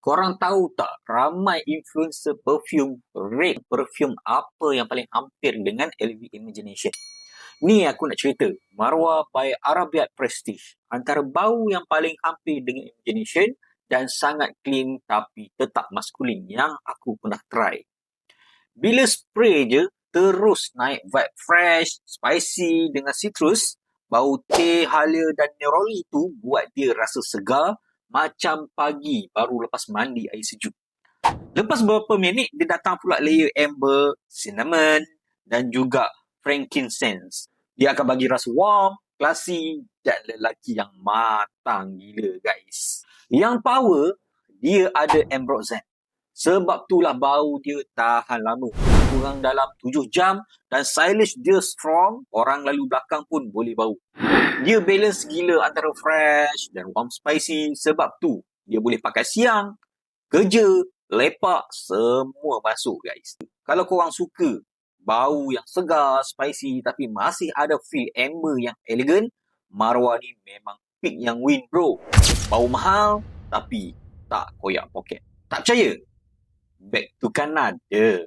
Korang tahu tak, ramai influencer perfume rate perfume apa yang paling hampir dengan LV Imagination. Ni aku nak cerita, Marwah by Arabiat Prestige. Antara bau yang paling hampir dengan Imagination dan sangat clean tapi tetap maskulin yang aku pernah try. Bila spray je, terus naik vibe fresh, spicy dengan citrus. Bau teh, halia dan neroli tu buat dia rasa segar macam pagi baru lepas mandi air sejuk. Lepas beberapa minit, dia datang pula layer amber, cinnamon dan juga frankincense. Dia akan bagi rasa warm, classy dan lelaki yang matang gila guys. Yang power, dia ada ambroxan. Sebab itulah bau dia tahan lama. Kurang dalam 7 jam dan stylish dia strong. Orang lalu belakang pun boleh bau. Dia balance gila antara fresh dan warm spicy. Sebab tu dia boleh pakai siang, kerja, lepak, semua masuk guys. Kalau korang suka bau yang segar, spicy tapi masih ada feel amber yang elegan, Marwah ni memang pick yang win bro. Bau mahal tapi tak koyak poket. Tak percaya? Back to kanan je.